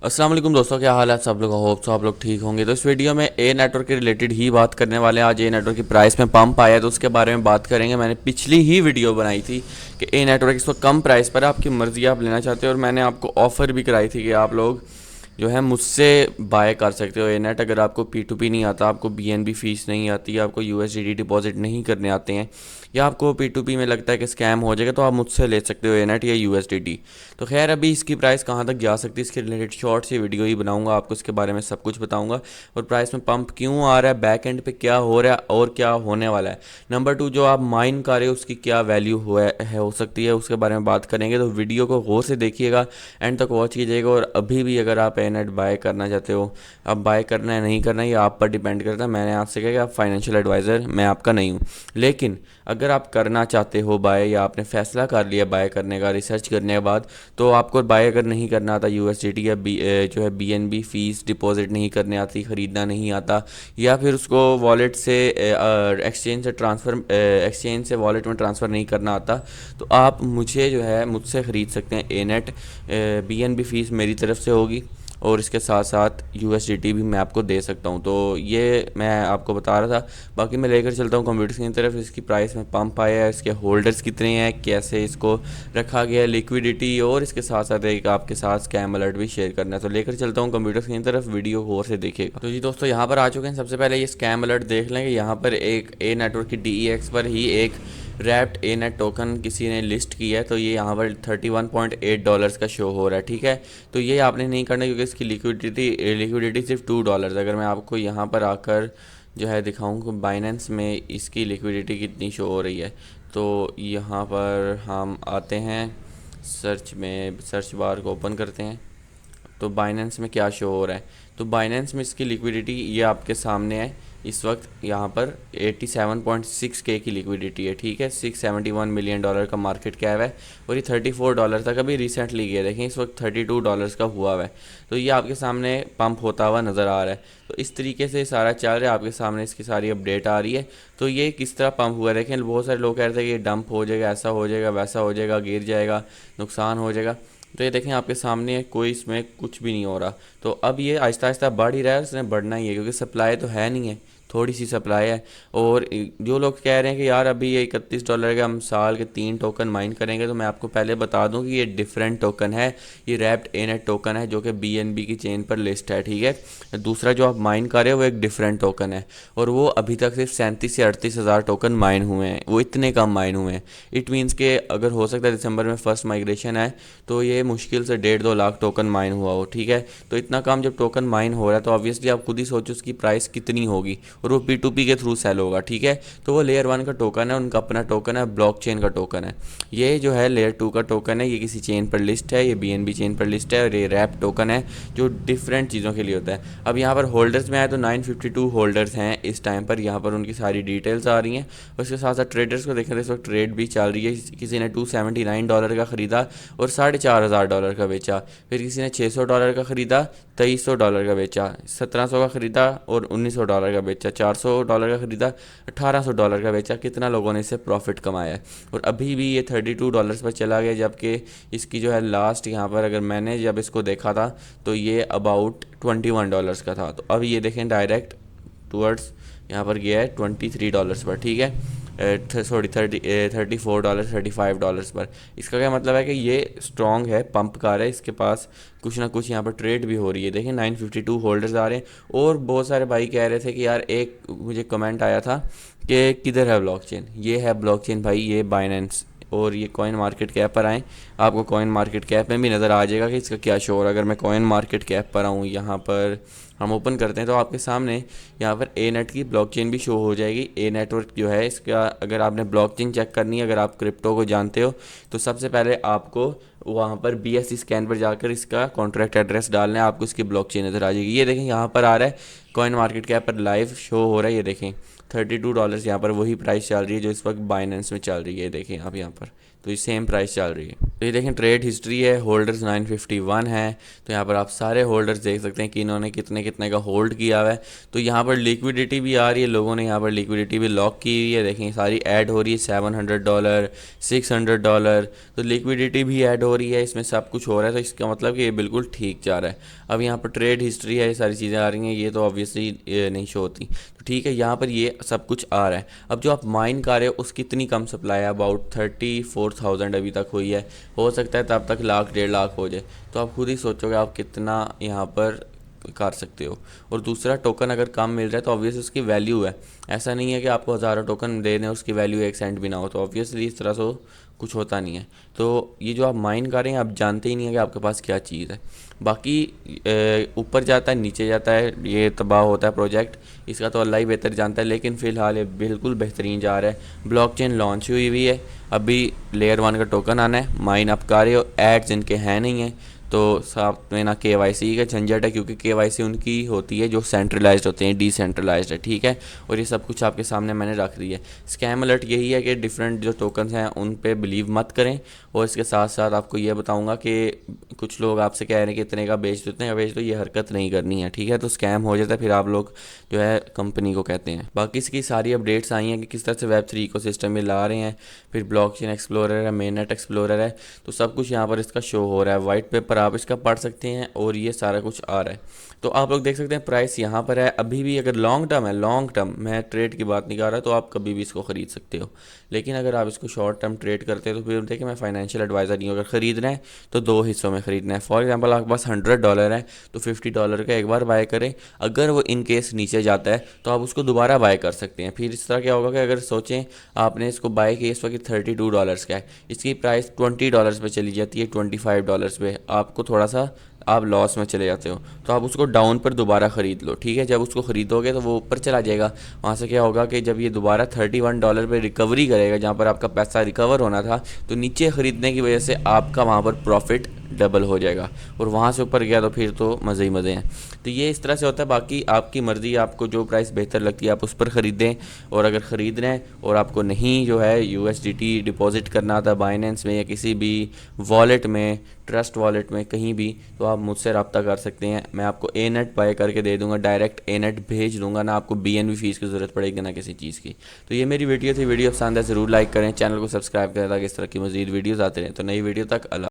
अस्सलाम वालेकुम दोस्तों, क्या हाल है सब लोग। होप सो आप लोग ठीक होंगे। तो इस वीडियो में ए नेटवर्क के रिलेटेड ही बात करने वाले हैं। आज ए नेटवर्क की प्राइस में पंप आया है तो उसके बारे में बात करेंगे। मैंने पिछली ही वीडियो बनाई थी कि ए नेटवर्क इस वक्त कम प्राइस पर है, आपकी मर्ज़ी आप लेना चाहते हो, और मैंने आपको ऑफ़र भी कराई थी कि आप लोग जो है मुझसे बाय कर सकते हो ए नेट। अगर आपको P2P नहीं आता, आपको BNB फीस नहीं आती, आपको USDT डिपॉजिट नहीं करने आते हैं, या आपको P2P में लगता है कि स्कैम हो जाएगा, तो आप मुझसे ले सकते हो ए नेट या USDT। तो खैर अभी इसकी प्राइस कहाँ तक जा सकती है, इसके रिलेटेड शॉर्ट सी वीडियो ही बनाऊंगा, आपको इसके बारे में सब कुछ बताऊंगा। और प्राइस में पंप क्यों आ रहा है, बैक एंड पे क्या हो रहा है और क्या होने वाला है। नंबर 2, जो आप माइन कर रहे हो उसकी क्या वैल्यू हो सकती है, उसके बारे में बात करेंगे। तो वीडियो को गौर से देखिएगा, एंड तक वॉच कीजिएगा। और अभी भी अगर आप ए नेट बाय करना चाहते हो, अब बाय करना है नहीं करना है ये आप पर डिपेंड करता है। मैंने आपसे कहा कि आप फाइनेंशियल एडवाइज़र मैं आपका नहीं हूँ, लेकिन अगर आप करना चाहते हो बाय, या आपने फैसला कर लिया बाय करने का रिसर्च करने के बाद, तो आपको बाय अगर नहीं करना आता USDT या जो है BNB फीस डिपॉजिट नहीं करने आती, ख़रीदना नहीं आता, या फिर उसको वॉलेट से एक्सचेंज से वॉलेट में ट्रांसफ़र नहीं करना आता, तो आप मुझे जो है मुझसे ख़रीद सकते हैं ए नेट। BNB फ़ीस मेरी तरफ से होगी, और इसके साथ साथ USDT भी मैं आपको दे सकता हूँ। तो ये मैं आपको बता रहा था। बाकी मैं लेकर चलता हूँ कंप्यूटर की तरफ। इसकी प्राइस में पंप आया है, इसके होल्डर्स कितने हैं, कैसे इसको रखा गया है, लिक्विडिटी, और इसके साथ साथ एक आपके साथ स्कैम अलर्ट भी शेयर करना है। तो लेकर चलता हूँ कंप्यूटर की तरफ, वीडियो गौर से देखिएगा। तो जी दोस्तों, यहाँ पर आ चुके हैं। सबसे पहले ये स्कैम अलर्ट देख लेंगे। यहाँ पर एक ए नेटवर्क की DEX पर ही एक रैप्ट ए नेट टोकन किसी ने लिस्ट किया है, तो ये यहाँ पर $31.8 का शो हो रहा है। ठीक है, तो ये आपने नहीं करना, क्योंकि इसकी लिक्विडिटी सिर्फ $2। अगर मैं आपको यहाँ पर आकर जो है दिखाऊँ कि बाइनेंस में इसकी लिक्विडिटी कितनी शो हो रही है, तो यहाँ पर हम आते हैं सर्च में, सर्च बार को ओपन करते हैं, तो बाइनेंस में क्या शो हो रहा है। तो बाइनेंस में इसकी लिक्विडिटी ये आपके सामने है। इस वक्त यहाँ पर 87.6K की लिक्विडिटी है। ठीक है, $671 मिलियन का मार्केट कैप है, और ये $34 तक अभी रिसेंटली गया। देखें इस वक्त $32 का हुआ हुआ है। तो ये आपके सामने पंप होता हुआ नज़र आ रहा है। तो इस तरीके से सारा चल रहा है, आपके सामने इसकी सारी अपडेट आ रही है। तो ये किस तरह पंप हुआ है देखें। बहुत सारे लोग कह रहे थे कि ये डंप हो जाएगा, ऐसा हो जाएगा, वैसा हो जाएगा, गिर जाएगा, नुकसान हो जाएगा। तो ये देखें आपके सामने कोई इसमें कुछ भी नहीं हो रहा। तो अब ये आहिस्ता आहिस्ता बढ़ ही रहा है, उसने बढ़ना ही है, क्योंकि सप्लाई तो है नहीं है, थोड़ी सी सप्लाई है। और जो लोग कह रहे हैं कि यार अभी ये $31 का हम साल के 3 टोकन माइन करेंगे, तो मैं आपको पहले बता दूं कि ये डिफरेंट टोकन है। ये रैप्ट ए नेट टोकन है जो कि BNB की चेन पर लिस्ट है। ठीक है, दूसरा जो आप माइन कर रहे हो वो एक डिफरेंट टोकन है, और वो अभी तक सिर्फ 37 से 38 हज़ार टोकन माइन हुए हैं, वो इतने कम माइन हुए हैं। इट मीन्स के अगर हो सकता है दिसंबर में फर्स्ट माइग्रेशन है, तो ये मुश्किल से 1.5-2 लाख टोकन माइन हुआ हो। ठीक है, तो इतना कम जब टोकन माइन हो रहा है, तो ऑब्वियसली आप खुद ही सोचो उसकी प्राइस कितनी होगी, और वो P2P के थ्रू सेल होगा। ठीक है, तो वो लेयर 1 का टोकन है, उनका अपना टोकन है, ब्लॉकचेन का टोकन है। ये जो है लेयर 2 का टोकन है, ये किसी चेन पर लिस्ट है, ये BNB चेन पर लिस्ट है, और ये रैप टोकन है जो डिफरेंट चीज़ों के लिए होता है। अब यहाँ पर होल्डर्स में आए तो 952 होल्डर्स हैं इस टाइम पर, यहाँ पर उनकी सारी डिटेल्स आ रही हैं। और उसके साथ साथ ट्रेडर्स को देखें तो इस वक्त ट्रेड भी चल रही है। किसी ने $279 का ख़रीदा और $4,500 का बेचा, फिर किसी ने $600 का ख़रीदा, $2300 का बेचा, 1700 का ख़रीदा और $1900 का बेचा, $400 का ख़रीदा, $1800 का बेचा। कितना लोगों ने इससे प्रॉफिट कमाया है। और अभी भी ये $32 पर चला गया, जबकि इसकी जो है लास्ट यहाँ पर अगर मैंने जब इसको देखा था तो ये अबाउट $21 का था। तो अब ये देखें डायरेक्ट टूवर्ड्स यहाँ पर गया है $23 पर। ठीक है, सॉरी $34 $35 पर। इसका क्या मतलब है कि ये स्ट्रॉन्ग है, पंप कार है, इसके पास कुछ ना कुछ यहाँ पर ट्रेड भी हो रही है। देखें 952 होल्डर्स आ रहे हैं। और बहुत सारे भाई कह रहे थे कि यार, एक मुझे कमेंट आया था कि किधर है ब्लॉकचेन। ये है ब्लॉकचेन भाई, ये बाइनेंस, और ये कॉइन मार्केट कैप पर आएँ, आपको कॉइन मार्केट कैप में भी नज़र आ जाएगा कि इसका क्या शो है। अगर मैं कॉइन मार्केट कैप पर आऊँ, यहाँ पर हम ओपन करते हैं, तो आपके सामने यहाँ पर ए नेट की ब्लॉकचेन भी शो हो जाएगी। ए नेटवर्क जो है इसका, अगर आपने ब्लॉकचेन चेक करनी है, अगर आप क्रिप्टो को जानते हो, तो सबसे पहले आपको वहाँ पर BSC स्कैन पर जाकर इसका कॉन्ट्रैक्ट एड्रेस डालना है, आपको इसकी ब्लॉकचेन नज़र आ जाएगी। ये देखें यहाँ पर आ रहा है, कॉइन मार्केट कैप पर लाइव शो हो रहा है। ये देखें $32 यहाँ पर वही प्राइस चल रही है जो इस वक्त बाइनेंस में चल रही है। देखें आप यहाँ पर तो ये सेम प्राइस चल रही है। तो ये देखें ट्रेड हिस्ट्री है, होल्डर्स 951 है। तो यहाँ पर आप सारे होल्डर्स देख सकते हैं कि इन्होंने कितने कितने का होल्ड किया हुआ है। तो यहाँ पर लिक्विडिटी भी आ रही है, लोगों ने यहाँ पर लिक्विडिटी भी लॉक की हुई है। देखें सारी ऐड हो रही है, $700, $600। तो लिक्विडिटी भी ऐड हो रही है, इसमें सब कुछ हो रहा है। तो इसका मतलब कि ये बिल्कुल ठीक जा रहा है। अब यहाँ पर ट्रेड हिस्ट्री है, ये सारी चीज़ें आ रही हैं, ये तो ऑब्वियसली नहीं शो होती। तो ठीक है, यहाँ पर ये सब कुछ आ रहा है। अब जो आप माइन कर रहे हो उसकी इतनी कम सप्लाई है, अबाउट 34,000 अभी तक हुई है। हो सकता है तब तक लाख 1.5 लाख हो जाए। तो आप खुद ही सोचोगे आप कितना यहाँ पर कर सकते हो। और दूसरा, टोकन अगर कम मिल रहा है तो ऑब्वियसली उसकी वैल्यू है। ऐसा नहीं है कि आपको हज़ारों टोकन दे दें उसकी वैल्यू 1 सेंट भी ना हो, तो ऑब्वियसली इस तरह से कुछ होता नहीं है। तो ये जो आप माइन कर रहे हैं आप जानते ही नहीं है कि आपके पास क्या चीज़ है। बाकी ऊपर जाता है नीचे जाता है, ये तबाह होता है प्रोजेक्ट, इसका तो अल्लाह ही बेहतर जानता है। लेकिन फ़िलहाल ये बिल्कुल बेहतरीन जा रहा है। ब्लॉकचेन लॉन्च हुई हुई है, अभी लेयर 1 का टोकन आना है। माइन आप कर रहे हो, एड्स इनके हैं नहीं है, तो साथ में ना KYC का झंझट है, क्योंकि KYC उनकी होती है जो सेंट्रलाइज्ड होते हैं, डिसेंट्रलाइज्ड है, ठीक है। और ये सब कुछ आपके सामने मैंने रख दिया है। स्कैम अलर्ट यही है कि डिफरेंट जो टोकन्स हैं उन पे बिलीव मत करें। और इसके साथ साथ आपको ये बताऊंगा कि कुछ लोग आपसे कह रहे हैं कि इतने का बेच दो, इतने का बेच दो, ये हरकत नहीं करनी है, ठीक है। तो स्कैम हो जाता है, फिर आप लोग जो है कंपनी को कहते हैं। बाकी इसकी सारी अपडेट्स आई हैं कि किस तरह से Web3 इकोसिस्टम में ला रहे हैं। फिर ब्लॉकचेन एक्सप्लोरर है, मेननेट एक्सप्लोरर है, तो सब कुछ यहाँ पर इसका शो हो रहा है। वाइट पेपर आप इसका पढ़ सकते हैं और ये सारा कुछ आ रहा है। तो आप लोग देख सकते हैं प्राइस यहाँ पर है अभी भी। अगर लॉन्ग टर्म है, लॉन्ग टर्म, मैं ट्रेड की बात नहीं कर रहा, तो आप कभी भी इसको ख़रीद सकते हो। लेकिन अगर आप इसको शॉर्ट टर्म ट्रेड करते हो तो फिर देखिए मैं फाइनेंशियल एडवाइज़र नहीं हूँ। अगर ख़रीदना है तो 2 हिस्सों में ख़रीदना है। फॉर एग्जांपल आपके पास $100 है तो $50 का एक बार बाय करें। अगर वो इन केस नीचे जाता है तो आप उसको दोबारा बाय कर सकते हैं। फिर इस तरह क्या होगा कि अगर सोचें आपने इसको बाय किया, इस वक्त $32 का है, इसकी प्राइस $20 पे चली जाती है, $25 पे, आपको थोड़ा सा आप लॉस में चले जाते हो, तो आप उसको डाउन पर दोबारा ख़रीद लो, ठीक है। जब उसको ख़रीदोगे तो वो ऊपर चला जाएगा, वहाँ से क्या होगा कि जब ये दोबारा $31 पे रिकवरी करेगा, जहाँ पर आपका पैसा रिकवर होना था, तो नीचे ख़रीदने की वजह से आपका वहाँ पर प्रॉफिट डबल हो जाएगा। और वहाँ से ऊपर गया तो फिर तो मज़े ही मज़े हैं। तो ये इस तरह से होता है। बाकी आपकी मर्ज़ी, आपको जो प्राइस बेहतर लगती है आप उस पर ख़रीदें। और अगर ख़रीद रहे हैं और आपको नहीं जो है USDT डिपॉजिट करना था बाइनेंस में या किसी भी वॉलेट में, ट्रस्ट वॉलेट में, कहीं भी, तो आप मुझसे रब्ता कर सकते हैं। मैं आपको ANET बाय करके दे दूंगा, डायरेक्ट ANET भेज दूंगा, ना आपको BNB फ़ीस की ज़रूरत पड़ेगी ना किसी चीज़ की। तो ये मेरी वीडियो थी। वीडियो पसंद है ज़रूर लाइक करें, चैनल को सब्सक्राइब करें ताकि इस तरह की मज़ीद वीडियोज़ आते रहें। तो नई वीडियो तक अल्लाह।